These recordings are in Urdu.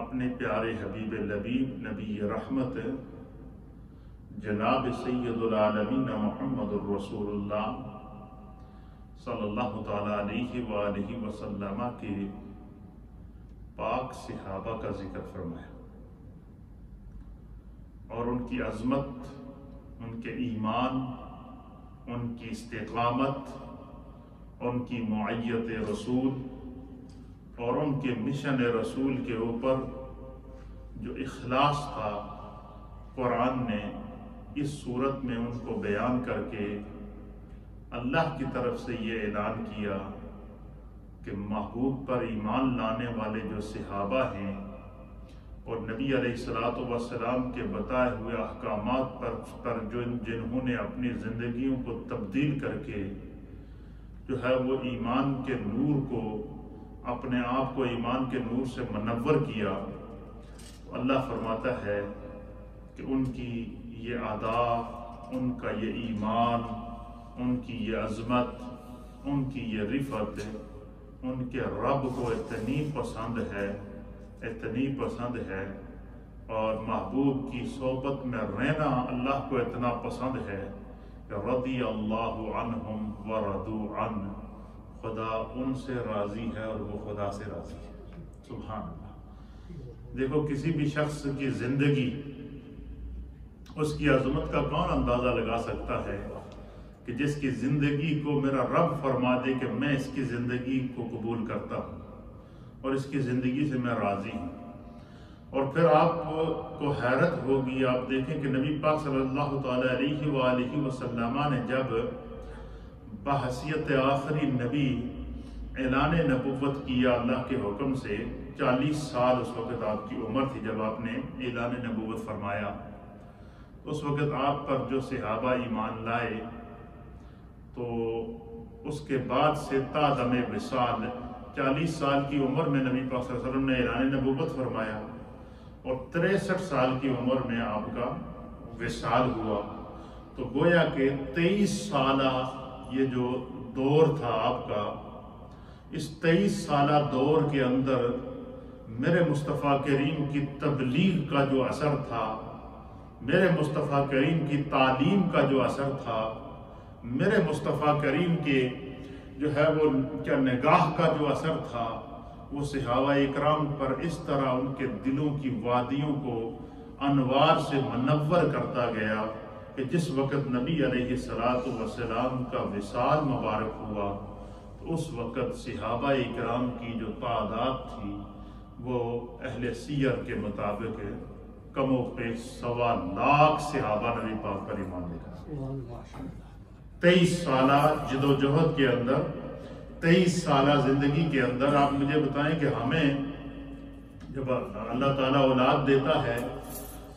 اپنے پیارے حبیب لبیب نبی رحمت جناب سید العالمین محمد الرسول اللہ صلی اللہ تعالیٰ علیہ وآلہ وسلم کے پاک صحابہ کا ذکر فرمایا اور ان کی عظمت، ان کے ایمان، ان کی استقامت، ان کی معیت رسول اور ان کے مشن رسول کے اوپر جو اخلاص تھا، قرآن نے اس صورت میں ان کو بیان کر کے اللہ کی طرف سے یہ اعلان کیا کہ محبوب پر ایمان لانے والے جو صحابہ ہیں اور نبی علیہ السلام کے بتائے ہوئے احکامات پر جنہوں نے اپنی زندگیوں کو تبدیل کر کے جو ہے وہ ایمان کے نور کو، اپنے آپ کو ایمان کے نور سے منور کیا، اللہ فرماتا ہے کہ ان کی یہ ادا، ان کا یہ ایمان، ان کی یہ عظمت، ان کی یہ رفعت ان کے رب کو اتنی پسند ہے، اتنی پسند ہے، اور محبوب کی صحبت میں رہنا اللہ کو اتنا پسند ہے کہ رضی اللہ عنہم ورضوا عنہ، خدا ان سے راضی ہے اور وہ خدا سے راضی ہے۔ سبحان اللہ۔ دیکھو کسی بھی شخص کی زندگی، اس کی عظمت کا کون اندازہ لگا سکتا ہے کہ جس کی زندگی کو میرا رب فرما دے کہ میں اس کی زندگی کو قبول کرتا ہوں اور اس کی زندگی سے میں راضی ہوں۔ اور پھر آپ کو حیرت ہوگی، آپ دیکھیں کہ نبی پاک صلی اللہ تعالیٰ علیہ وآلہ وسلم نے جب بحیثیت آخری نبی اعلان نبوت کیا اللہ کے حکم سے، 40 سال اس وقت آپ کی عمر تھی جب آپ نے اعلان نبوت فرمایا، اس وقت آپ پر جو صحابہ ایمان لائے، تو اس کے بعد سے تا دم وصال 40 سال کی عمر میں نبی پاک صلی اللہ علیہ وسلم نے اعلان نبوت فرمایا اور 63 سال کی عمر میں آپ کا وصال ہوا۔ تو گویا کہ 23 سالہ یہ جو دور تھا آپ کا، اس 23 سالہ دور کے اندر میرے مصطفیٰ کریم کی تبلیغ کا جو اثر تھا، میرے مصطفیٰ کریم کی تعلیم کا جو اثر تھا، میرے مصطفیٰ کریم کے جو ہے وہ کیا نگاہ کا جو اثر تھا، وہ صحابہ اکرام پر اس طرح ان کے دلوں کی وادیوں کو انوار سے منور کرتا گیا کہ جس وقت نبی علیہ السلام کا وصال مبارک ہوا تو اس وقت صحابہ اکرام کی جو تعداد تھی وہ اہل سیر کے مطابق کم و بیش 1.25 لاکھ صحابہ نبی پاک پر ایمان لے گئے۔ 23 سالہ جد و جہد کے اندر، 23 سالہ زندگی کے اندر آپ مجھے بتائیں کہ ہمیں جب اللہ تعالیٰ اولاد دیتا ہے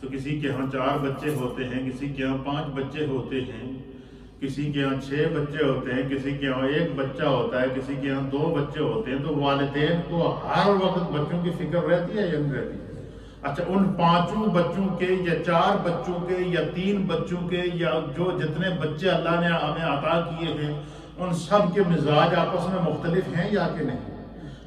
تو کسی کے ہاں 4 بچے ہوتے ہیں، کسی کے ہاں 5 بچے ہوتے ہیں، کسی کے ہاں 6 بچے ہوتے ہیں، کسی کے ہاں 1 بچہ ہوتا ہے، کسی کے ہاں 2 بچے ہوتے ہیں۔ تو والدین کو ہر وقت بچوں کی فکر رہتی ہے یا نہیں رہتی؟ اچھا، ان 5 بچوں کے یا 4 بچوں کے یا 3 بچوں کے یا جو جتنے بچے اللہ نے ہمیں عطا کیے ہیں، ان سب کے مزاج آپس میں مختلف ہیں یا کہ نہیں؟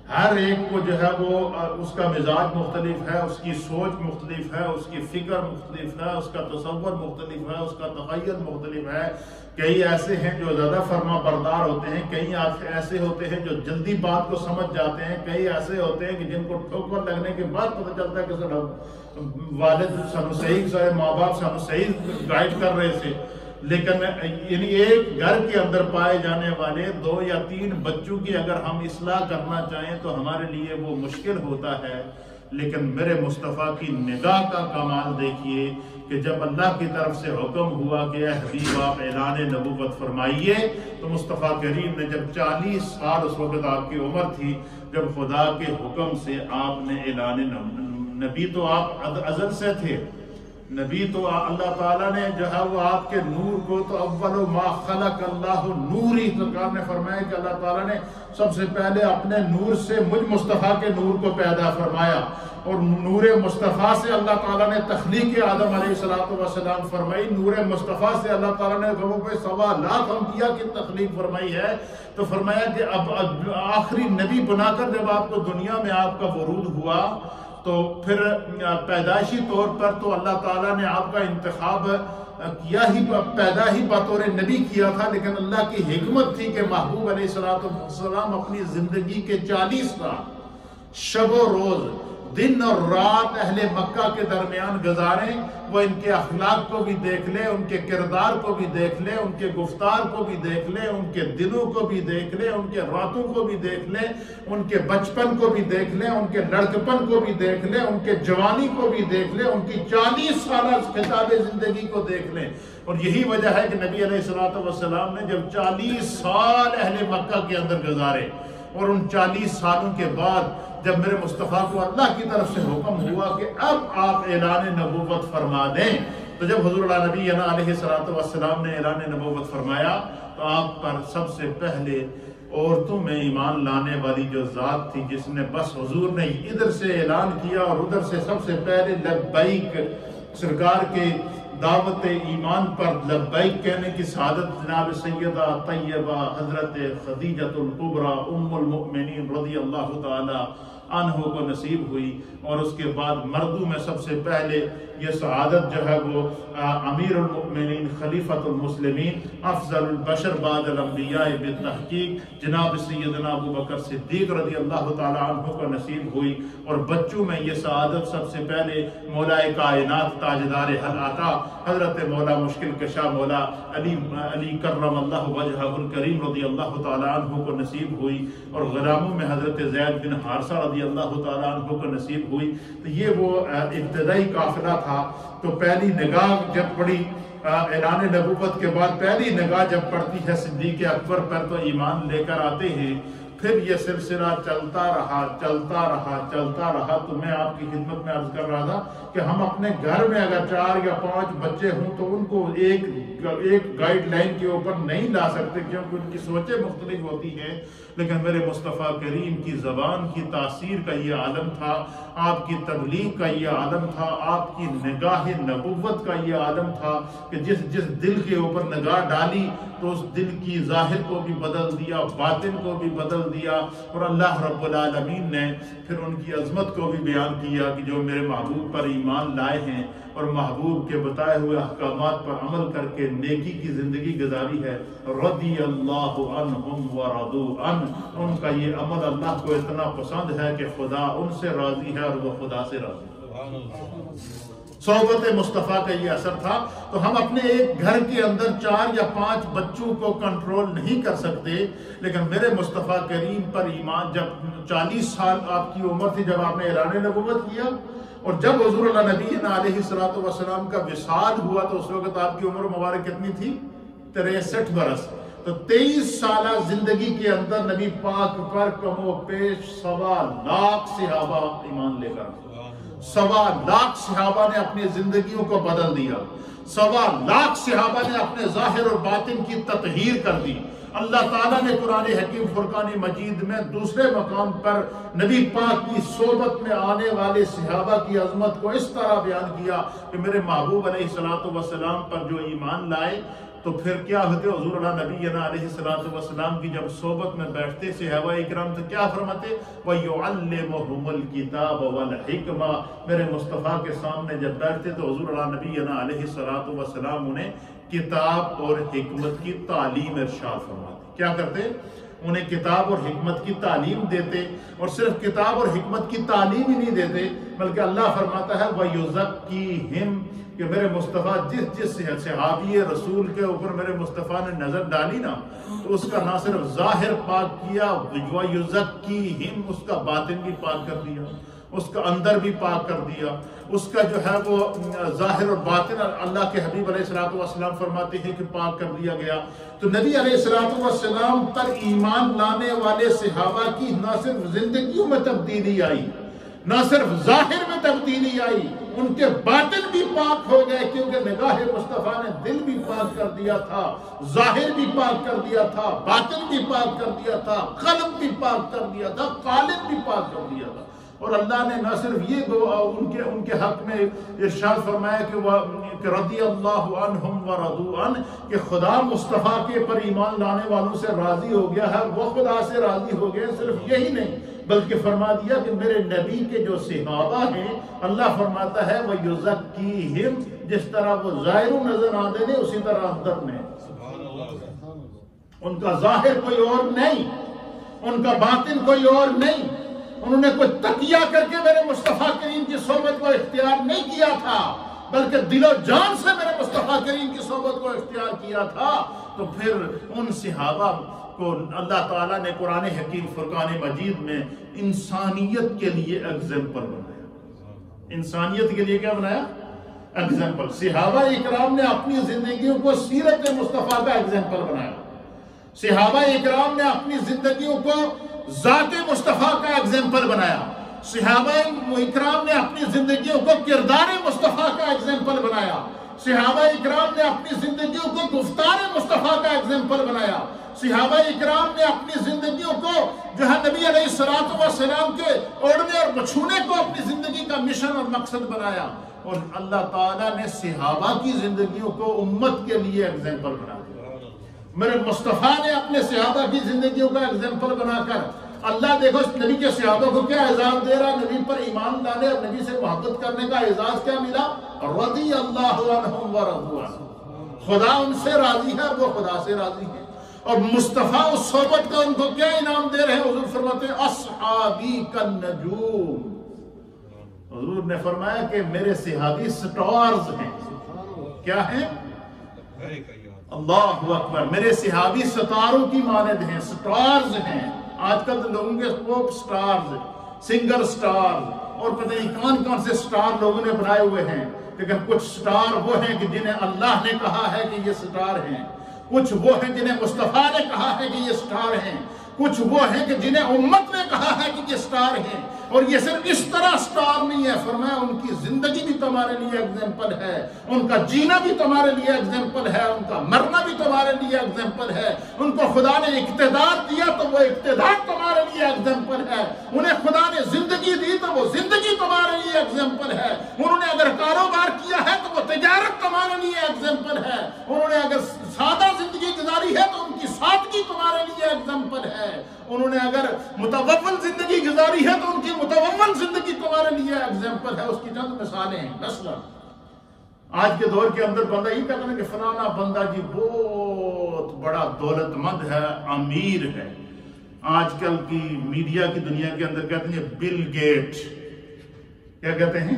ہر ایک کو جو ہے وہ اس کا مزاج مختلف ہے، اس کی سوچ مختلف ہے، اس کی فکر مختلف ہے، اس کا تصور مختلف ہے، اس کا تخیل مختلف ہے۔ کئی ایسے ہیں جو زیادہ فرما بردار ہوتے ہیں، کئی ایسے ہوتے ہیں جو جلدی بات کو سمجھ جاتے ہیں، کئی ایسے ہوتے ہیں کہ جن کو ٹھوکر لگنے کے بعد پتہ چلتا ہے کہ والد سانو صحیح، ماں باپ سانو صحیح گائیڈ کر رہے تھے، لیکن یعنی ایک گھر کے اندر پائے جانے والے 2 یا 3 بچوں کی اگر ہم اصلاح کرنا چاہیں تو ہمارے لیے وہ مشکل ہوتا ہے۔ لیکن میرے مصطفیٰ کی نگاہ کا کمال دیکھیے کہ جب اللہ کی طرف سے حکم ہوا کہ اے حبیب آپ اعلان نبوت فرمائیے، تو مصطفیٰ کریم نے جب 40 سال اس وقت آپ کی عمر تھی، جب خدا کے حکم سے آپ نے اعلان نبی، تو آپ ازل سے تھے نبی، تو اللہ تعالیٰ نے جو ہے وہ آپ کے نور کو، تو اول ما خلق اللہ نوری، سرکار نے فرمایا کہ اللہ تعالیٰ نے سب سے پہلے اپنے نور سے مجھ مصطفیٰ کے نور کو پیدا فرمایا، اور نور مصطفیٰ سے اللہ تعالیٰ نے تخلیق آدم علیہ السلام فرمائی، نور مصطفیٰ سے اللہ تعالیٰ نے 1.25 انبیاء کی تخلیق فرمائی ہے۔ تو فرمایا کہ اب آخری نبی بنا کر جب آپ کو دنیا میں آپ کا ورود ہوا، تو تو پھر پیدائشی طور پر تو اللہ تعالیٰ نے آپ کا انتخاب کیا ہی پیدا ہی بطور نبی کیا تھا، لیکن اللہ کی حکمت تھی کہ محبوب علیہ السلام اپنی زندگی کے 40 سال شب و روز دن اور رات اہل مکہ کے درمیان گزاریں، وہ ان کے اخلاق کو بھی دیکھ لے، ان کے کردار کو بھی دیکھ لے، ان کے گفتار کو بھی دیکھ لے، ان کے دلوں کو بھی دیکھ لے، ان کے راتوں کو بھی دیکھ لے، ان کے بچپن کو بھی دیکھ لے، ان کے لڑکپن کو بھی دیکھ لے، ان کے جوانی کو بھی دیکھ لے، ان کی 40 سالہ خطاب زندگی کو دیکھ لیں۔ اور یہی وجہ ہے کہ نبی علیہ السلام نے جب 40 سال اہل مکہ کے اندر گزارے، اور ان 40 سالوں کے بعد جب میرے مصطفیٰ کو اللہ کی طرف سے حکم ہوا کہ اب آپ اعلان نبوت فرما دیں، تو جب حضور اللہ نبی علیہ السلام نے اعلان نبوت فرمایا تو آپ پر سب سے پہلے عورتوں میں ایمان لانے والی جو ذات تھی، جس نے بس حضور نے ادھر سے اعلان کیا اور ادھر سے سب سے پہلے لبیک سرکار کے دعوت ایمان پر لبیک کہنے کی سعادت جناب سیدہ طیبہ حضرت خدیجہ الکبریٰ ام المؤمنین رضی اللہ تعالی عنہ کو نصیب ہوئی، اور اس کے بعد مردوں میں سب سے پہلے یہ سعادت جو ہے وہ امیر المؤمنین خلیفۃ المسلمین افضل البشر بعد الانبیاء بالتحقیق جناب سیدنا ابو بکر صدیق رضی اللہ تعالی عنہ کو نصیب ہوئی، اور بچوں میں یہ سعادت سب سے پہلے مولا کائنات تاجدار حلعتا حضرت مولا مشکل کشا مولا علی کرم اللہ وجہہ الکریم رضی اللہ تعالی عنہ کو نصیب ہوئی، اور غلاموں میں حضرت زید بن حارثہ رضی اللہ تعالی عنہ کو نصیب ہوئی۔ تو یہ وہ ابتدائی قافلہ تھا۔ تو پہلی نگاہ جب پڑی اعلان نبوت کے بعد، پہلی نگاہ جب پڑتی ہے صدیق اکبر پر تو ایمان لے کر آتے ہیں، پھر یہ سلسلہ چلتا رہا چلتا رہا چلتا رہا۔ تو میں آپ کی خدمت میں عرض کر رہا تھا کہ ہم اپنے گھر میں اگر 4 یا 5 بچے ہوں تو ان کو ایک گائیڈ لائن کے اوپر نہیں لا سکتے، کیونکہ ان کی سوچیں مختلف ہوتی ہیں، لیکن میرے مصطفیٰ کریم کی زبان کی تاثیر کا یہ عالم تھا، آپ کی تبلیغ کا یہ عالم تھا، آپ کی نگاہ نبوت کا یہ عالم تھا کہ جس دل کے اوپر نگاہ ڈالی تو اس دل کی ظاہر کو بھی بدل دیا، باطن کو بھی بدل دیا، اور اللہ رب العالمین نے پھر ان کی عظمت کو بھی بیان کیا کہ جو میرے محبوب پر ایمان لائے ہیں اور محبوب کے بتائے ہوئے احکامات پر عمل کر کے نیکی کی زندگی گزاری ہے، رضی اللہ عنہم ورضوا عنہ، ان کا یہ عمل اللہ کو اتنا پسند ہے کہ خدا ان سے راضی ہے اور وہ خدا سے راضی ہے۔ صحبت مصطفیٰ کا یہ اثر تھا۔ تو ہم اپنے ایک گھر کے اندر 4 یا 5 بچوں کو کنٹرول نہیں کر سکتے، لیکن میرے مصطفیٰ کریم پر ایمان جب 40 سال آپ کی عمر تھی جب آپ نے اعلان نبوت کیا، اور جب حضور اللہ نبی علیہ السلام کا وصال ہوا تو اس وقت آپ کی عمر مبارک کتنی تھی؟ 63 برس۔ تو 23 سالہ زندگی کے اندر نبی پاک پر کم و پیش 1.25 لاکھ صحابہ ایمان لے کر، 1.25 لاکھ صحابہ نے اپنی زندگیوں کو بدل دیا، 1.25 لاکھ صحابہ نے اپنے ظاہر اور باطن کی تطہیر کر دی۔ اللہ تعالیٰ نے قرآن حکیم فرقان مجید میں دوسرے مقام پر نبی پاک کی صحبت میں آنے والے صحابہ کی عظمت کو اس طرح بیان کیا کہ میرے محبوب علیہ السلام پر جو ایمان لائے تو پھر کیا ہوتے؟ حضور اللہ نبی علیہ السلام کی جب صحبت میں بیٹھتے صحابہ اکرام تو کیا فرماتے؟ وَيُعَلِّمُهُمُ الْكِتَابَ وَالْحِكْمَةَ، میرے مصطفیٰ کے سامنے جب بیٹھتے تو حضور اللہ نبی علیہ السلام انہیں کتاب اور حکمت کی تعلیم ارشاد فرماتے۔ کیا کرتے؟ انہیں کتاب اور حکمت کی تعلیم دیتے، اور صرف کتاب اور حکمت کی تعلیم ہی نہیں دیتے بلکہ اللہ فرماتا ہے وَيُزَكِّيهِمْ، کہ میرے مصطفیٰ جس صحابی رسول کے اوپر میرے مصطفیٰ نے نظر ڈالی نا تو اس کا نہ صرف ظاہر پاک کیا، وَيُزَكِّيهِمْ، اس کا باطن بھی پاک کر دیا، اس کا اندر بھی پاک کر دیا، اس کا جو ہے وہ ظاہر اور باطن اللہ کے حبیب علیہ السلام فرماتے ہیں کہ پاک کر دیا گیا۔ تو نبی علیہ السلام پر ایمان لانے والے صحابہ کی نہ صرف زندگیوں میں تبدیلی آئی، نہ صرف ظاہر میں تبدیلی آئی، ان کے باطن بھی پاک ہو گئے، کیونکہ نگاہ مصطفیٰ نے دل بھی پاک کر دیا تھا، ظاہر بھی پاک کر دیا تھا، باطن بھی پاک کر دیا تھا، قلب بھی پاک کر دیا تھا، قالب بھی پاک کر دیا تھا۔ اور اللہ نے نہ صرف یہ ان کے حق میں ارشاد فرمایا کہ رضی اللہ عنہم ورضوا عنہ، کہ خدا مصطفیٰ کے پر ایمان لانے والوں سے راضی ہو گیا ہے، وہ خدا سے راضی ہو گئے۔ صرف یہی نہیں بلکہ فرما دیا کہ میرے نبی کے جو صحابہ ہیں اللہ فرماتا ہے وَيُزَكِّيهِمْ، جس طرح وہ ظاہر نظر آتے ہیں اسی طرح اندر میں، ان کا ظاہر کوئی اور نہیں، ان کا باطن کوئی اور نہیں، انہوں نے کوئی تقیہ کر کے میرے مصطفیٰ کریم کی صحبت کو اختیار نہیں کیا تھا، بلکہ دل و جان سے میرے مصطفیٰ کریم کی صحبت کو اختیار کیا تھا۔ تو پھر ان صحابہ کو اللہ تعالیٰ نے قرآن حکیم فرقان مجید میں انسانیت کے لیے ایگزامپل بنایا۔ انسانیت کے لیے کیا بنایا؟ ایگزامپل۔ صحابہ اکرام نے اپنی زندگیوں کو سیرت مصطفیٰ کا ایگزامپل بنایا، صحابہ اکرام نے اپنی زندگیوں کو ذات مصطفیٰ کا ایگزامپل بنایا، صحابہ اکرام نے اپنی زندگیوں کو کردار مصطفیٰ کا ایگزامپل بنایا، صحابہ اکرام نے اپنی زندگیوں کو گفتار مصطفیٰ کا ایگزامپل بنایا، صحابہ اکرام نے اپنی زندگیوں کو جو ہے نبی علیہ السلام کے اوڑھنے اور بچھونے کو اپنی زندگی کا مشن اور مقصد بنایا، اور اللہ تعالیٰ نے صحابہ کی زندگیوں کو امت کے لیے ایگزامپل بنایا۔ میرے مصطفیٰ نے اپنے صحابہ کی زندگیوں کا ایگزامپل بنا کر اللہ دیکھو نبی کے صحابہ کو کیا اعزاز دے رہا، نبی پر ایمان لانے اور نبی سے محبت کرنے کا اعزاز کیا ملا؟ رضی اللہ عنہم ورضوا عنہ، خدا ان سے راضی ہے، وہ خدا سے راضی ہے۔ اور مصطفیٰ اس صحبت کا ان کو کیا انعام دے رہے ہیں؟ حضور فرماتے ہیں اصحابی کالنجوم، حضور نے فرمایا کہ میرے صحابی سٹارز ہیں۔ کیا ہیں؟ اللہ اکبر، میرے صحابی ستاروں کی مانند ہیں، سٹارز ہیں۔ آج کل تو لوگوں کے پوپ سٹارز، سنگر سٹارز اور پتہ نہیں کون کون سے سٹار لوگوں نے بنائے ہوئے ہیں، لیکن کچھ سٹار وہ ہیں کہ جنہیں اللہ نے کہا ہے کہ یہ سٹار ہیں، کچھ وہ ہیں جنہیں مصطفیٰ نے کہا ہے کہ یہ سٹار ہیں، کچھ وہ ہیں کہ جنہیں امت نے کہا ہے کہ یہ سٹار ہیں۔ اور یہ صرف اس طرح سٹار نہیں ہے، فرمایا ان کی زندگی بھی تمہارے لیے ایگزامپل ہے، ان کا جینا بھی تمہارے لیے ایگزامپل ہے، ان کا مرنا بھی تمہارے لیے ایگزامپل ہے۔ ان کو خدا نے اقتدار دیا تو وہ اقتدار تمہارے لیے ایگزامپل ہے، انہیں خدا نے زندگی دی تو وہ زندگی تمہارے لیے ایگزامپل ہے، انہوں نے اگر کاروبار کیا ہے تو وہ تجارت تمہارے لیے ایگزامپل ہے، انہوں نے اگر سادہ زندگی گزاری ہے تو ان کی سادگی تمہارے لیے ایگزامپل ہے، انہوں نے اگر متوول زندگی گزاری ہے تو ان کی متوول زندگی تمہارے لیے ایگزامپل ہے۔ اس کی چند مثالیں ہیں۔ مثلا آج کے دور کے اندر بندہ یہ کہتا ہے کہ فلانا بندہ جی بہت بڑا دولت مند ہے، امیر ہے۔ آج کل کی میڈیا کی دنیا کے اندر کہتے ہیں بل گیٹ، کیا کہتے ہیں؟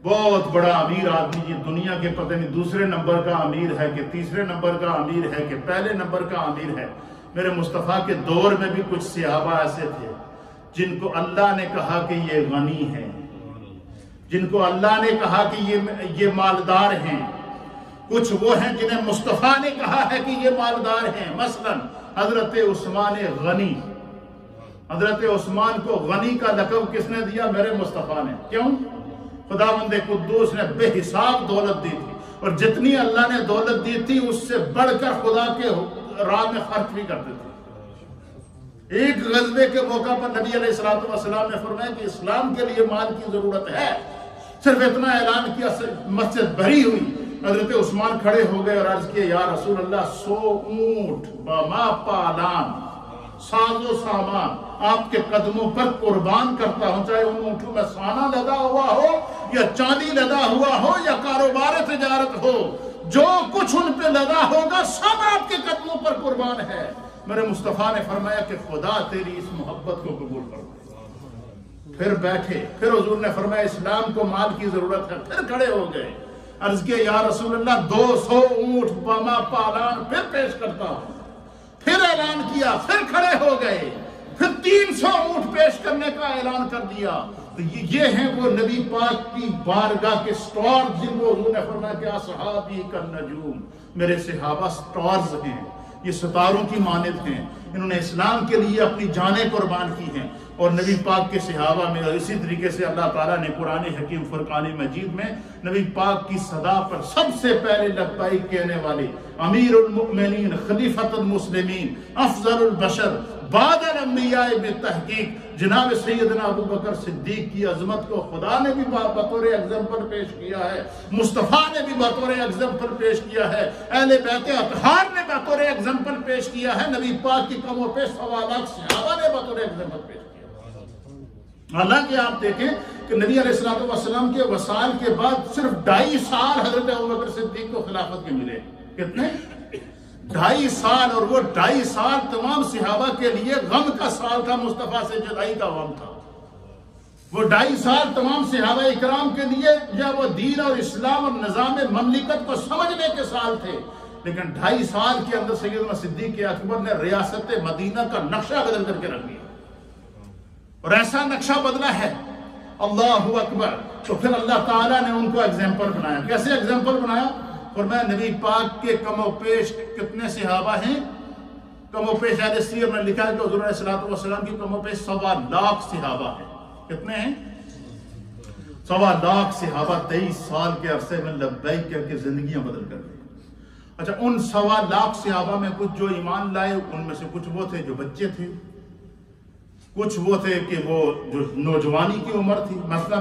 بہت بڑا امیر آدمی جی، دنیا کے پتہ نہیں دوسرے نمبر کا امیر ہے کہ تیسرے نمبر کا امیر ہے کہ پہلے نمبر کا امیر ہے۔ میرے مصطفیٰ کے دور میں بھی کچھ صحابہ ایسے تھے جن کو اللہ نے کہا کہ یہ غنی ہیں، جن کو اللہ نے کہا کہ یہ مالدار ہیں، کچھ وہ ہیں جنہیں مصطفیٰ نے کہا ہے کہ یہ مالدار ہیں۔ مثلا حضرت عثمان غنی، حضرت عثمان کو غنی کا لقب کس نے دیا؟ میرے مصطفیٰ نے۔ کیوں؟ خداوند قدوس نے بے حساب دولت دی تھی، اور جتنی اللہ نے دولت دی تھی اس سے بڑھ کر خدا کے راہ میں خرچ بھی کرتے تھے۔ ایک غزوے کے موقع پر نبی علیہ السلام نے فرمایا کہ اسلام کے لیے مال کی ضرورت ہے، صرف اتنا اعلان کیا، مسجد بھری ہوئی، حضرت عثمان کھڑے ہو گئے اور عرض کیا یا رسول اللہ 100 اونٹ بما پالان، ساز و سامان آپ کے قدموں پر قربان کرتا ہوں، چاہے ان اونٹوں میں سونا لدا ہوا ہو یا چاندی لدا ہوا ہو یا کاروبار تجارت ہو، جو کچھ ان پہ لدا ہوگا سب آپ کے قدموں پر قربان ہے۔ میرے مصطفیٰ نے فرمایا کہ خدا تیری اس محبت کو قبول فرمائے۔ پھر بیٹھے، پھر حضور نے فرمایا اسلام کو مال کی ضرورت ہے، پھر کھڑے ہو گئے، عرض کیا یا رسول اللہ 200 اونٹ بما پالان پھر پیش کرتا ہوں، پھر اعلان کیا، پھر کھڑے ہو گئے، پھر 300 اونٹ پیش کرنے کا اعلان کر دیا۔ تو یہ ہیں وہ نبی پاک کی بارگاہ کے سٹار جن کو حضور نے فرمایا کہ اصحابی کالنجوم، میرے صحابہ سٹارز ہیں، یہ ستاروں کی مانند ہیں، انہوں نے اسلام کے لیے اپنی جانیں قربان کی ہیں۔ اور نبی پاک کے صحابہ میں اسی طریقے سے اللہ تعالیٰ نے قرآن حکیم فرقان مجید میں نبی پاک کی صدا پر سب سے پہلے لبیک کہنے والے امیر المؤمنین، خلیفۃ المسلمین، افضل البشر بعد الانبیاء بالتحقیق جناب سیدنا ابو بکر صدیق کی عظمت کو خدا نے بھی بطور ایگزامپل پیش کیا ہے، مصطفیٰ نے بھی بطور ایگزامپل پیش کیا ہے، اہل بیت اطہار نے بطور ایگزامپل پیش کیا ہے، نبی پاک کی کم و پیش 1.25 لاکھ صحابہ نے بطور ایگزامپل پیش کیا۔ حالانکہ آپ دیکھیں کہ نبی علیہ الصلوۃ والسلام کے وصال کے بعد صرف 2.5 سال حضرت ابوبکر صدیق کو خلافت کے ملے. کتنے؟ 2.5 سال. اور وہ 2.5 سال تمام صحابہ کے لیے غم کا سال تھا، مصطفیٰ سے جدائی کا غم تھا. وہ 2.5 سال تمام صحابہ اکرام کے لیے جب وہ دین اور اسلام اور نظام مملکت کو سمجھنے کے سال تھے، لیکن 2.5 سال کے اندر سیدنا صدیق اکبر نے ریاست مدینہ کا نقشہ بدل کر کے رکھ دیا. اور ایسا نقشہ بدلا ہے، اللہ اکبر. تو پھر اللہ تعالیٰ نے ان کو ایگزامپل بنایا. کیسے ایگزامپل بنایا؟ فرمایا نبی پاک کے کم و پیش کتنے صحابہ ہیں؟ کم و پیش اہل سیر نے لکھا ہے کہ حضور علیہ الصلوۃ والسلام کی کم و پیش 1.25 لاکھ صحابہ ہیں. کتنے ہیں؟ 1.25 لاکھ صحابہ 23 سال کے عرصے میں لبیک کر کے زندگیاں بدل کر دی. اچھا، ان 1.25 لاکھ صحابہ میں کچھ جو ایمان لائے، ان میں سے کچھ وہ تھے جو بچے تھے، کچھ وہ تھے کہ وہ جو نوجوانی کی عمر تھی. مثلا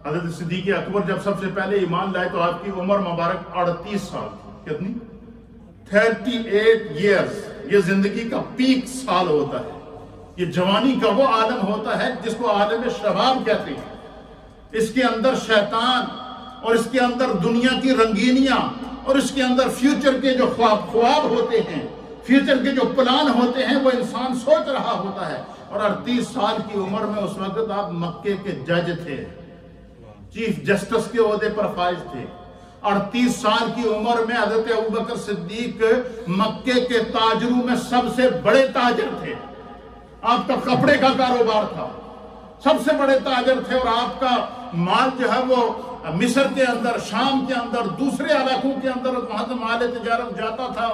حضرت صدیق اکبر جب سب سے پہلے ایمان لائے تو آپ کی عمر مبارک 38 سال تھی. کتنی؟ 38 ایئرز. یہ زندگی کا پیک سال ہوتا ہے. یہ جوانی کا وہ عالم ہوتا ہے جس کو عالم شباب کہتے ہیں. اس کے اندر شیطان اور اس کے اندر دنیا کی رنگینیاں اور اس کے اندر فیوچر کے جو خواب ہوتے ہیں، فیوچر کے جو پلان ہوتے ہیں، وہ انسان سوچ رہا ہوتا ہے. اور 38 سال کی عمر میں اس وقت آپ مکے کے جج تھے، چیف جسٹس کے عہدے پر فائز تھے. 38 سال کی عمر میں حضرت ابوبکر صدیق مکے کے تاجروں میں سب سے بڑے تاجر تھے. آپ کا کپڑے کا کاروبار تھا، سب سے بڑے تاجر تھے. اور آپ کا مال جو ہے وہ مصر کے اندر، شام کے اندر، دوسرے علاقوں کے اندر وہاں سے مال تجارت جاتا تھا،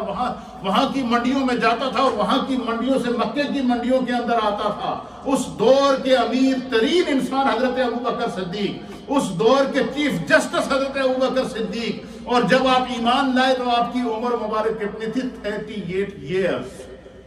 وہاں کی منڈیوں میں جاتا تھا، اور وہاں کی منڈیوں سے مکے کی منڈیوں کے اندر آتا تھا. اس دور کے امیر ترین انسان حضرت ابوبکر صدیق، اس دور کے چیف جسٹس حضرت ابوبکر صدیق. اور جب آپ ایمان لائے تو آپ کی عمر مبارک کتنی تھی؟ 38 ایئرز.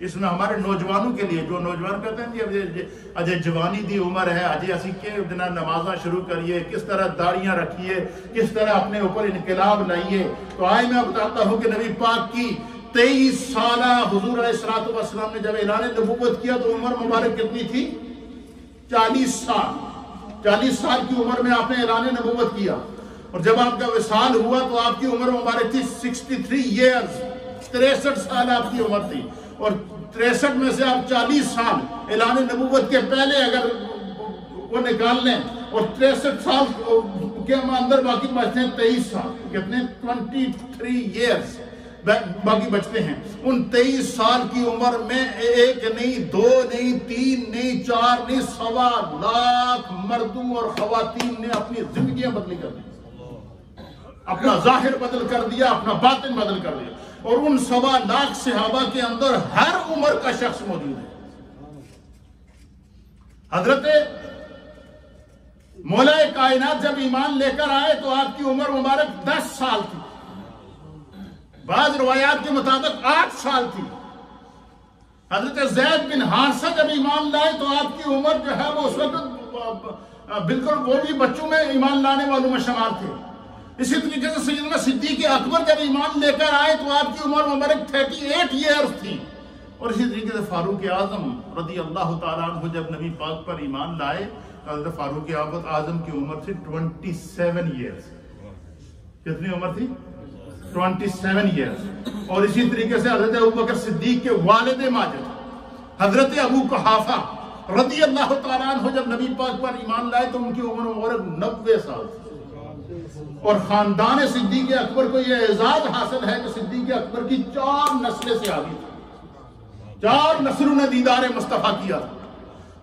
اس میں ہمارے نوجوانوں کے لیے، جو نوجوان کہتے ہیں جی اجے جوانی دی عمر ہے، اجے اسی کے دن نمازاں شروع کریے، کس طرح داڑیاں رکھیے، کس طرح اپنے اوپر انقلاب لائیے. تو آئے میں بتاتا ہوں کہ نبی پاک کی 23 سالہ حضور علیہ الصلوۃ والسلام نے جب اعلان نبوت کیا تو عمر مبارک کتنی تھی؟ 40 سال. 40 سال کی عمر میں آپ نے اعلان نبوت کیا. اور جب آپ کا وصال ہوا تو آپ کی عمر مبارک تھی 63 ایئرز. 63 سال آپ کی عمر تھی. اور 63 میں سے آپ 40 سال اعلان نبوت کے پہلے اگر وہ نکال لیں، اور 63 سال کے اندر باقی بچتے ہیں 23 سال. کتنے؟ 23 ایئرز باقی بچتے ہیں. ان 23 سال کی عمر میں 1 نہیں، 2 نہیں، 3 نہیں، 4 نہیں، 1.25 لاکھ مردوں اور خواتین نے اپنی زندگیاں بدلی کر دی، اپنا ظاہر بدل کر دیا، اپنا باطن بدل کر دیا. اور ان 1.25 لاکھ صحابہ کے اندر ہر عمر کا شخص موجود ہے. حضرت مولا کائنات جب ایمان لے کر آئے تو آپ کی عمر مبارک 10 سال تھی. بعض روایات کے مطابق 8 سال تھی. حضرت زید بن حارثہ جب ایمان لائے تو آپ کی عمر جو ہے وہ اس وقت بالکل وہ بھی بچوں میں ایمان لانے والوں میں شمار تھے. اسی طریقے سے سیدنا صدیق اکبر جب ایمان لے کر آئے تو آپ کی عمر مبارک 38 ایئرز تھی. اور اسی طریقے سے فاروق اعظم رضی اللہ تعالیٰ عنہ جب نبی پاک پر ایمان لائے، حضرت فاروق اعظم کی عمر تھی 27 ایئرز. کتنی عمر تھی؟ 27 ایئرز. اور اسی طریقے سے حضرت ابوبکر صدیق کے والد ماجد حضرت ابو قحافہ رضی اللہ تعالیٰ عنہ جب نبی پاک پر ایمان لائے تو ان کی عمر مبارک 90 سال تھی. اور خاندان صدیق اکبر کو یہ اعزاز حاصل ہے کہ صدیق اکبر کی 4 نسلیں سے آگی تھی. 4 نسلوں نے دیدار مصطفیٰ کیا.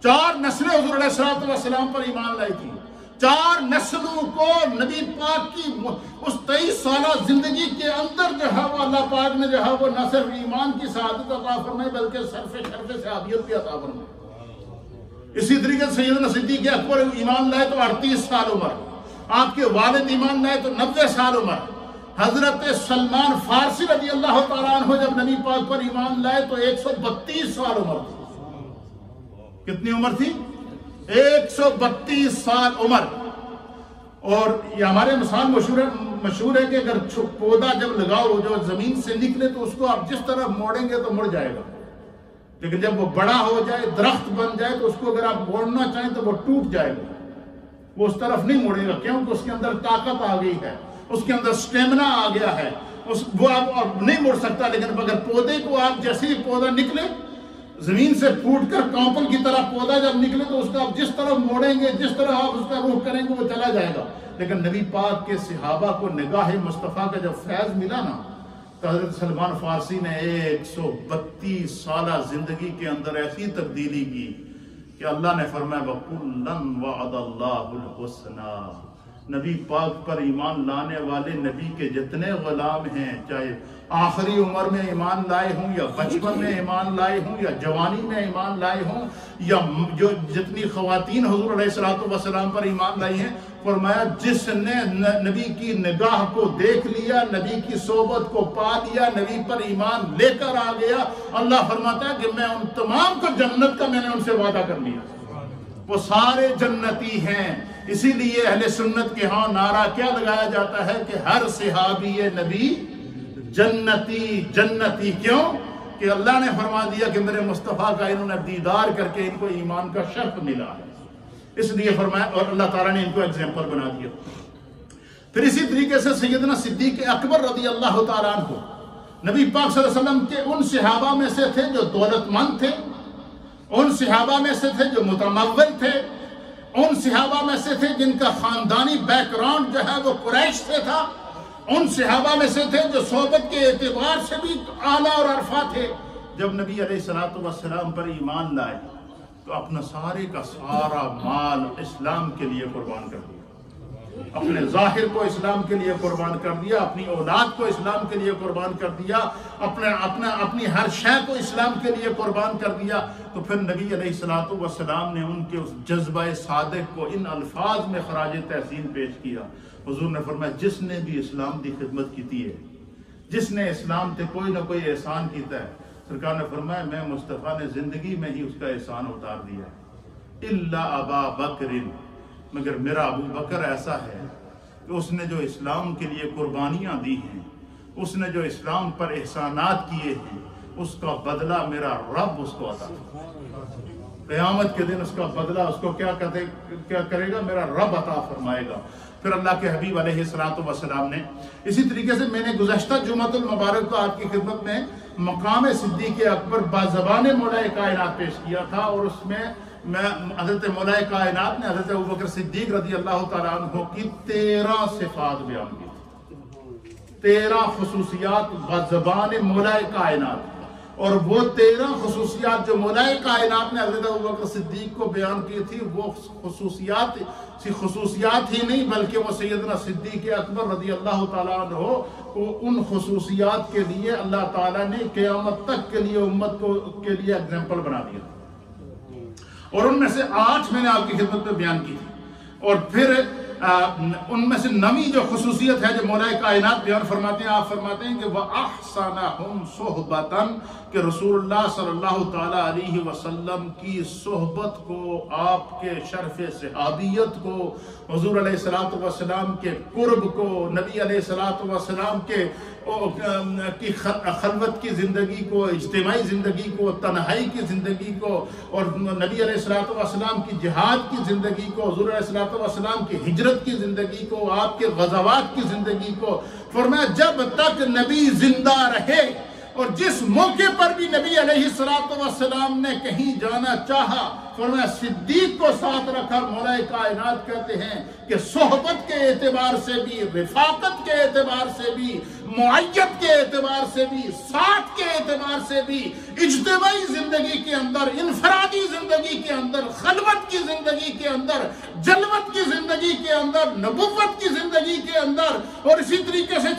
4 نسلیں حضور علیہ الصلوۃ والسلام پر ایمان لائی تھی. 4 نسلوں کو نبی پاک کی اس 23 سالہ زندگی کے اندر جو ہے وہ اللہ پاک نے جو ہے وہ نہ صرف ایمان کی سعادت عطا فرمائی بلکہ صرف شرف صحابیت بھی عطا فرمائی. اسی طریقے سے سیدنا صدیق اکبر ایمان لائے تو 38 سال عمر. آپ کے والد ایمان لائے تو 90 سال عمر. حضرت سلمان فارسی رضی اللہ تعالیٰ عنہ جب نبی پاک پر ایمان لائے تو 132 سال عمر تھی. کتنی عمر تھی؟ 132 سال عمر. اور یہ ہمارے مثال مشہور ہے کہ اگر پودا جب لگاؤ جو زمین سے نکلے تو اس کو آپ جس طرح موڑیں گے تو مڑ جائے گا. لیکن جب وہ بڑا ہو جائے، درخت بن جائے، تو اس کو اگر آپ موڑنا چاہیں تو وہ ٹوٹ جائے گا، وہ اس طرف نہیں مڑے گا، کیونکہ اس کے اندر طاقت آ گئی ہے، اس کے اندر سٹیمنا آ گیا ہے، وہ آپ نہیں مڑ سکتا۔ لیکن اگر پودے کو آپ جیسے ہی پودا نکلے زمین سے پھوٹ کر کانپل کی طرح پودا جب نکلے تو اس کا آپ جس طرف موڑیں گے، جس طرح آپ اس کا رخ کریں گے، وہ چلا جائے گا۔ لیکن نبی پاک کے صحابہ کو نگاہ مصطفیٰ کا جب فیض ملا نا، تو حضرت سلمان فارسی نے 132 سالہ زندگی کے اندر ایسی تبدیلی کی کہ اللہ نے فرمایا وَكُلًّا وَعَدَ اللَّهُ الْحُسْنَى۔ نبی پاک پر ایمان لانے والے نبی کے جتنے غلام ہیں، چاہے آخری عمر میں ایمان لائے ہوں یا بچپن میں ایمان لائے ہوں یا جوانی میں ایمان لائے ہوں، یا جو جتنی خواتین حضور علیہ السلام پر ایمان لائی ہیں، فرمایا جس نے نبی کی نگاہ کو دیکھ لیا، نبی کی صحبت کو پا لیا، نبی پر ایمان لے کر آ گیا، اللہ فرماتا ہے کہ میں ان تمام کو جنت کا میں نے ان سے وعدہ کر لیا، وہ سارے جنتی ہیں۔ اسی لیے اہل سنت کے ہاں نعرہ کیا لگایا جاتا ہے کہ ہر صحابی نبی جنتی جنتی۔ کیوں؟ کہ اللہ نے فرما دیا کہ میرے مصطفیٰ کا انہوں نے دیدار کر کے ان کو ایمان کا شرف ملا ہے، اس لیے فرمایا، اور اللہ تعالیٰ نے ان کو ایگزامپل بنا دیا۔ پھر اسی طریقے سے سیدنا صدیق اکبر رضی اللہ تعالیٰ عنہ نبی پاک صلی اللہ علیہ وسلم کے ان صحابہ میں سے تھے جو دولت مند تھے، ان صحابہ میں سے تھے جو متمول تھے، ان صحابہ میں سے تھے جن کا خاندانی بیک گراؤنڈ جو ہے وہ قریش سے تھا، ان صحابہ میں سے تھے جو صحبت کے اعتبار سے بھی اعلیٰ اور عرفہ تھے۔ جب نبی علیہ السلام پر ایمان لائے تو اپنا سارے کا سارا مال اسلام کے لیے قربان کر دیا، اپنے ظاہر کو اسلام کے لیے قربان کر دیا، اپنی اولاد کو اسلام کے لیے قربان کر دیا، اپنی ہر شے کو اسلام کے لیے قربان کر دیا۔ تو پھر نبی علیہ السلام نے ان کے اس جذبہ صادق کو ان الفاظ میں خراج تحسین پیش کیا۔ حضور نے فرمایا جس نے بھی اسلام کی خدمت کی ہے، جس نے اسلام تے کوئی نہ کوئی احسان کیتا ہے، سرکار نے فرمایا میں مصطفیٰ نے زندگی میں ہی اس کا احسان اتار دیا ہے، الا ابا بکر، مگر میرا ابو بکر ایسا ہے کہ اس نے جو اسلام کے لیے قربانیاں دی ہیں، اس نے جو اسلام پر احسانات کیے ہیں، اس کا بدلہ میرا رب اس کو عطا قیامت کے دن اس کا بدلہ اس کو کیا کرے گا؟ میرا رب عطا فرمائے گا۔ پھر اللہ کے حبیب علیہ السلام نے اسی طریقے سے، میں نے گزشتہ جمعۃ المبارک کو آپ کی خدمت میں مقام صدیق اکبر بازبان مولا کائنات پیش کیا تھا، اور اس میں حضرت مولا کائنات نے حضرت ابوبکر صدیق رضی اللہ تعالیٰ عنہ کی 13 صفات بیان کی، 13 خصوصیات بازبان مولا کائنات، اور وہ 13 خصوصیات جو مولا کائنات نے حضرت ابوبکر صدیق کو بیان کی تھی، وہ خصوصیات ہی نہیں بلکہ وہ سیدنا صدیق اکبر رضی اللہ تعالیٰ عنہ ان خصوصیات کے لیے اللہ تعالیٰ نے قیامت تک کے لیے امت کے لیے ایگزامپل بنا دیا، اور ان میں سے 8 میں نے آپ کی خدمت میں بیان کی تھی۔ اور پھر ان میں سے 9ویں جو خصوصیت ہے جو مولا کائنات بیان فرماتے ہیں، آپ فرماتے ہیں کہ وَأَحْسَنَهُمْ صُحْبَةً، کہ رسول اللہ صلی اللہ تعالیٰ علیہ وسلم کی صحبت کو، آپ کے شرف صحابیت کو، حضور علیہ السلام کے قرب کو، نبی علیہ السلام کی خلوت کی زندگی کو، اجتماعی زندگی کو، تنہائی کی زندگی کو، اور نبی علیہ السلام کی جہاد کی زندگی کو، حضور علیہ السلام کی ہجرت کی زندگی کو، آپ کے غزوات کی زندگی کو، فرمایا جب تک نبی زندہ رہے، اور جس موقع پر بھی نبی علیہ السلام نے کہیں جانا چاہا، فرمایا صدیق کو ساتھ رکھا۔ مولا کائنات کہتے ہیں کہ صحبت کے اعتبار سے بھی، رفاقت کے اعتبار سے بھی، معیت کے اعتبار سے بھی، ساتھ کے اعتبار سے بھی، اجتماعی زندگی کے اندر، انفرادی زندگی کے اندر، خلوت کی زندگی کے اندر، جلوت کی زندگی کے اندر، نبوت کی زندگی کے اندر، اور اسی طریقے سے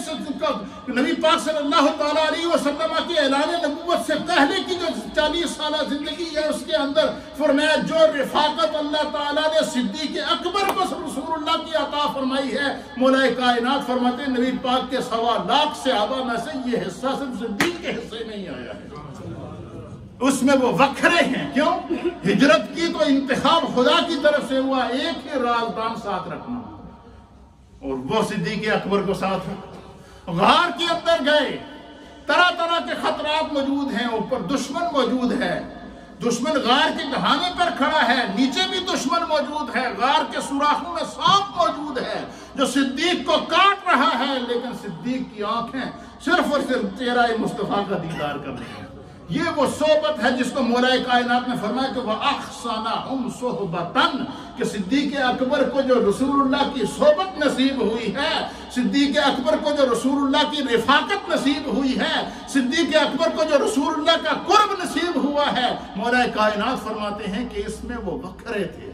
نبی پاک صلی اللہ تعالیٰ علیہ وسلم کی اعلان نبوت سے پہلے کی جو 40 سالہ زندگی ہے، اس کے اندر فرمایا جو رفاقت اللہ تعالیٰ نے صدیق اکبر کو رسول اللہ کی عطا فرمائی ہے، مولا کائنات فرماتے ہیں نبی پاک کے 1.25 لاکھ صحابہ میں سے یہ حصہ صرف صدیق کے حصے نہیں آیا ہے، اس میں وہ وکھرے ہیں۔ کیوں؟ ہجرت کی تو انتخاب خدا کی طرف سے ہوا، ایک ہی رازدان ساتھ رکھنا، اور وہ صدیق اکبر کو ساتھ غار کے اندر گئے، طرح طرح کے خطرات موجود ہیں، اوپر دشمن موجود ہے، دشمن غار کے دہانے پر کھڑا ہے، نیچے بھی دشمن موجود ہے، غار کے سوراخوں میں سانپ موجود ہے جو صدیق کو کاٹ رہا ہے، لیکن صدیق کی آنکھیں صرف اور صرف چہرہ مصطفیٰ کا دیدار کرنے ہیں۔ یہ وہ صحبت ہے جس کو مولا کائنات نے فرمایا کہ وَأَحْسَنَهُمْ صُحْبَةً، کہ صدیق اکبر کو جو رسول اللہ کی صحبت نصیب ہوئی ہے، صدیق اکبر کو جو رسول اللہ کی رفاقت نصیب ہوئی ہے، صدیق اکبر کو جو رسول اللہ کا قرب نصیب ہوا ہے، مولا کائنات فرماتے ہیں کہ اس میں وہ وکھرے تھے۔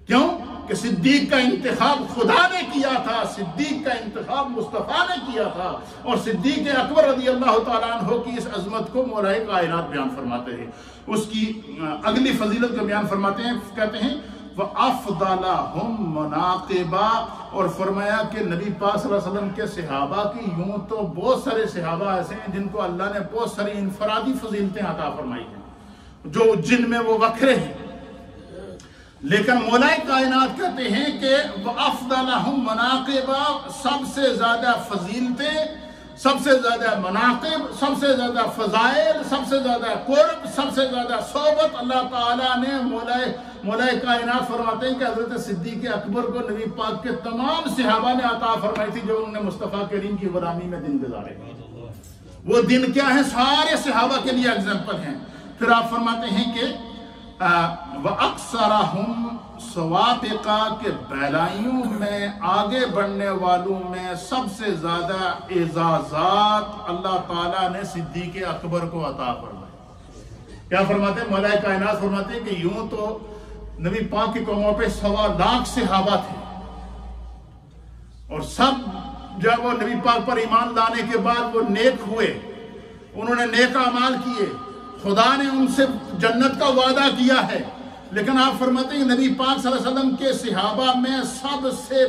کیوں؟ کہ صدیق کا انتخاب خدا نے کیا تھا، صدیق کا انتخاب مصطفیٰ نے کیا تھا، اور صدیق اکبر رضی اللہ تعالیٰ عنہ کی اس عظمت کو مولا کائنات بیان فرماتے ہیں۔ اس کی اگلی فضیلت کو بیان فرماتے ہیں، کہتے ہیں وَأَفْضَلَهُمْ مَنَاقِبًا، اور فرمایا کہ نبی پاک صلی اللہ علیہ وسلم کے صحابہ کی یوں تو بہت سارے صحابہ ایسے ہیں جن کو اللہ نے بہت ساری انفرادی فضیلتیں عطا فرمائی ہیں، جو جن میں وہ وکھرے ہیں، لیکن مولا کائنات کہتے ہیں کہ وَأَفْضَلَهُمْ مَنَاقِبًا، سب سے زیادہ فضیلتیں، سب سے زیادہ مناقب، سب سے زیادہ فضائل، سب سے زیادہ قرب، سب سے زیادہ صحبت اللہ تعالیٰ نے مولا کائنات فرماتے ہیں کہ حضرت صدیق اکبر کو نبی پاک کے تمام صحابہ نے عطا فرمائی تھی جو انہوں نے مصطفیٰ کریم کی غلامی میں دن گزارے۔ وہ دن کیا ہیں؟ سارے صحابہ کے لیے اگزامپل ہیں۔ پھر آپ فرماتے ہیں کہ وَأَكْثَرَهُمْ سَوَابِقًا، کے بہلائیوں میں، آگے بڑھنے والوں میں سب سے زیادہ اعزازات اللہ تعالیٰ نے صدیق اکبر کو عطا فرمائے۔ کیا فرماتے ہیں؟ مولا کائنات فرماتے ہیں کہ یوں تو نبی پاک کی قوموں پہ 1.25 لاکھ صحابہ تھے، اور سب جب وہ نبی پاک پر ایمان لانے کے بعد وہ نیک ہوئے، انہوں نے نیک اعمال کیے، خدا نے ان سے جنت کا وعدہ کیا ہے، لیکن آپ فرماتے ہیں نبی پاک صلی اللہ علیہ وسلم کے صحابہ میں سب سے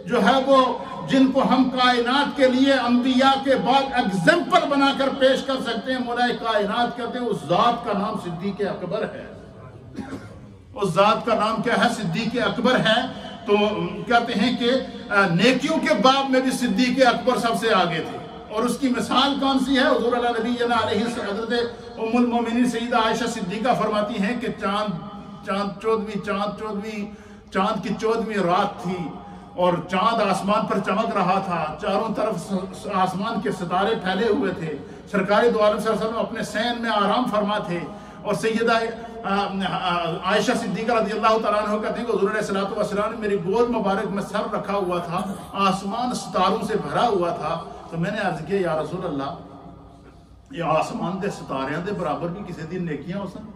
جو ہے وہ جن کو ہم کائنات کے لیے انبیاء کے بعد ایگزامپل بنا کر پیش کر سکتے ہیں، مولا کائنات کہتے ہیں اس ذات کا نام صدیق اکبر ہے۔ اس ذات کا نام کیا ہے؟ صدیق اکبر ہے۔ تو کہتے ہیں کہ نیکیوں کے باب میں بھی صدیق اکبر سب سے آگے تھے، اور اس کی مثال کون سی ہے؟ حضور اللہ نبی علیہ حضرت ام المومنین سیدہ عائشہ صدیقہ فرماتی ہیں کہ چاند کی 14ویں رات تھی، اور چاند آسمان پر چمک رہا تھا، چاروں طرف آسمان کے ستارے پھیلے ہوئے تھے، سرکار دو عالم صلی اللہ علیہ وسلم اپنے سین میں آرام فرما تھے، اور سیدہ عائشہ صدیقہ رضی اللہ تعالیٰ عنہ کہتے ہیں کہ حضور علیہ السلام نے میری گود مبارک میں سر رکھا ہوا تھا، آسمان ستاروں سے بھرا ہوا تھا، تو میں نے عرض کیا یا رسول اللہ یہ آسمان دے ستاریاں دے برابر بھی کسی دن نیکیاں ہو سن؟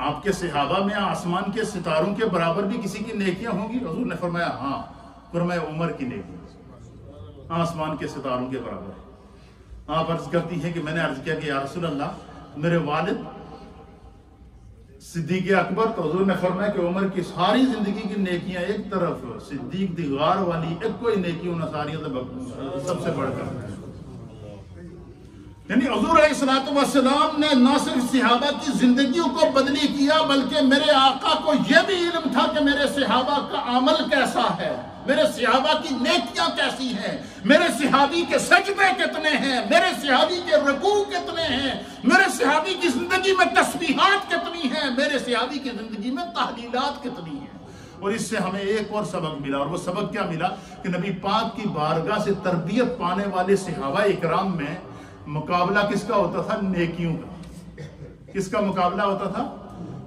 آپ کے صحابہ میں آسمان کے ستاروں کے برابر بھی کسی کی نیکیاں ہوں گی؟ حضور نے فرمایا ہاں، فرمایا عمر کی نیکیاں آسمان کے ستاروں کے برابر۔ آپ عرض کرتی ہیں کہ میں نے عرض کیا کہ یا رسول اللہ میرے والد صدیق اکبر، تو حضور نے فرمایا کہ عمر کی ساری زندگی کی نیکیاں ایک طرف، صدیق دی غار والی ایک کوئی نیکی انہوں ساری سب سے بڑھ کر۔ یعنی حضور علیہ السلام نے نہ صرف صحابہ کی زندگیوں کو بدلی کیا، بلکہ میرے آقا کو یہ بھی علم تھا کہ میرے صحابہ کا عمل کیسا ہے، میرے صحابہ کی نیکیاں کیسی ہیں، میرے صحابی کے سجدے کتنے ہیں، میرے صحابی کے رکوع کتنے ہیں، میرے صحابی کی زندگی میں تسبیحات کتنی ہیں، میرے صحابی کی زندگی میں تحلیلات کتنی ہیں۔ اور اس سے ہمیں ایک اور سبق ملا، اور وہ سبق کیا ملا کہ نبی پاک کی بارگاہ سے تربیت پانے والے صحابہ اکرام میں مقابلہ کس کا ہوتا تھا؟ نیکیوں کا۔ کس کا مقابلہ ہوتا تھا؟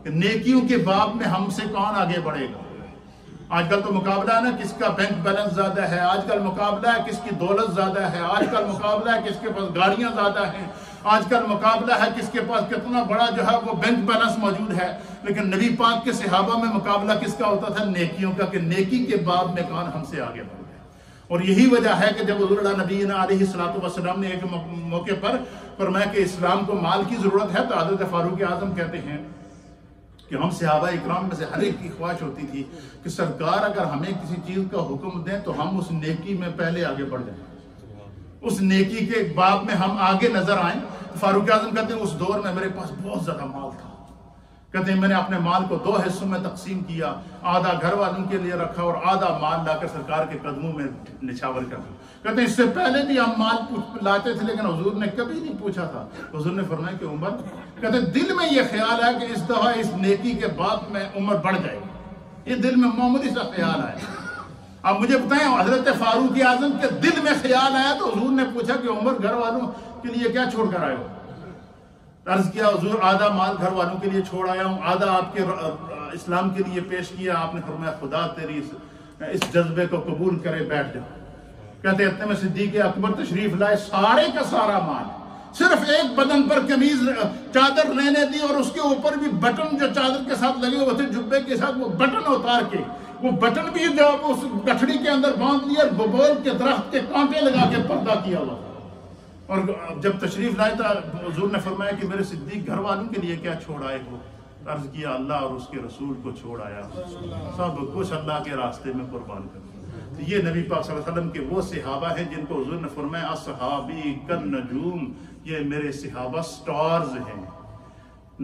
کہ نیکیوں کے باب میں ہم سے کون آگے بڑھے گا۔ آج کل تو مقابلہ ہے نا کس کا بینک بیلنس زیادہ ہے، آج کل مقابلہ ہے کس کی دولت زیادہ ہے، آج کل مقابلہ ہے کس کے پاس گاڑیاں زیادہ ہیں، آج کل مقابلہ ہے کس کے پاس کتنا بڑا جو ہے وہ بینک بیلنس موجود ہے۔ لیکن نبی پاک کے صحابہ میں مقابلہ کس کا ہوتا تھا؟ نیکیوں کا، کہ نیکی کے باب میں کون ہم سے آگے بڑھ گیا۔ اور یہی وجہ ہے کہ جب حضور اللہ نبی علیہ السلام نے ایک موقع پر فرمایا کہ اسلام کو مال کی ضرورت ہے، تو حضرت فاروق اعظم کہتے ہیں کہ ہم صحابہ اکرام میں سے ہر ایک کی خواہش ہوتی تھی کہ سرکار اگر ہمیں کسی چیز کا حکم دیں تو ہم اس نیکی میں پہلے آگے بڑھ جائیں، اس نیکی کے باب میں ہم آگے نظر آئیں۔ فاروق اعظم کہتے ہیں اس دور میں میرے پاس بہت زیادہ مال تھا، کہتے ہیں میں نے اپنے مال کو 2 حصوں میں تقسیم کیا، آدھا گھر والوں کے لیے رکھا اور آدھا مال لا کر سرکار کے قدموں میں نچھاور کر دیا۔ کہتے ہیں اس سے پہلے بھی ہم مال لاتے تھے لیکن حضور نے کبھی نہیں پوچھا تھا۔ حضور نے فرمایا کہ عمر، کہتے ہیں دل میں یہ خیال ہے کہ اس دفعہ اس نیکی کے بعد میں عمر بڑھ جائے گی، یہ دل میں معمولی سا خیال آیا۔ اب مجھے بتائیں حضرت فاروق اعظم کے دل میں خیال آیا تو حضور نے پوچھا کہ عمر گھر والوں کے لیے کیا چھوڑ کر آئے ہو؟ عرض کیا حضور آدھا مال گھر والوں کے لیے چھوڑ آیا ہوں، آدھا آپ کے اسلام کے لیے پیش کیا۔ آپ نے فرمایا خدا تیری اس جذبے کو قبول کرے، بیٹھ جاؤ۔ کہتے اتنے میں صدیق اکبر تشریف لائے، سارے کا سارا مال، صرف ایک بدن پر قمیض چادر لینے دی اور اس کے اوپر بھی بٹن جو چادر کے ساتھ لگے ہوئے تھے جبے کے ساتھ، وہ بٹن اتار کے وہ بٹن بھی جو اس گٹھڑی کے اندر باندھ لیا، ببول کے درخت کے کانٹے لگا کے پردہ کیا ہوا۔ اور جب تشریف لائے تھا حضور نے فرمایا کہ میرے صدیق گھر والوں کے لیے کیا چھوڑ آئے ہو؟ عرض کیا اللہ اور اس کے رسول کو چھوڑ آیا، سب کچھ اللہ کے راستے میں قربان کر دیا۔ تو یہ نبی پاک صلی اللہ علیہ وسلم کے وہ صحابہ ہیں جن کو حضور نے فرمایا اصحابی کالنجوم، یہ میرے صحابہ سٹارز ہیں،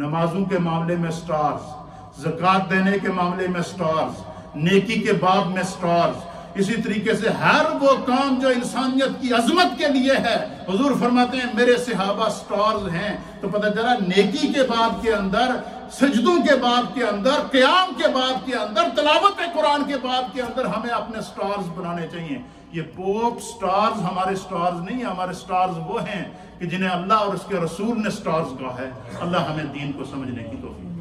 نمازوں کے معاملے میں سٹارز، زکوٰۃ دینے کے معاملے میں سٹارز، نیکی کے باب میں سٹارز، اسی طریقے سے ہر وہ کام جو انسانیت کی عظمت کے لیے ہے حضور فرماتے ہیں میرے صحابہ سٹارز ہیں۔ تو پتہ چلا نیکی کے باب کے اندر، سجدوں کے باب کے اندر، قیام کے باب کے اندر، تلاوت قرآن کے باب کے اندر ہمیں اپنے سٹارز بنانے چاہیے۔ یہ پوپ سٹارز ہمارے سٹارز نہیں ہیں، ہمارے سٹارز وہ ہیں کہ جنہیں اللہ اور اس کے رسول نے سٹارز کہا ہے۔ اللہ ہمیں دین کو سمجھنے کی توفیق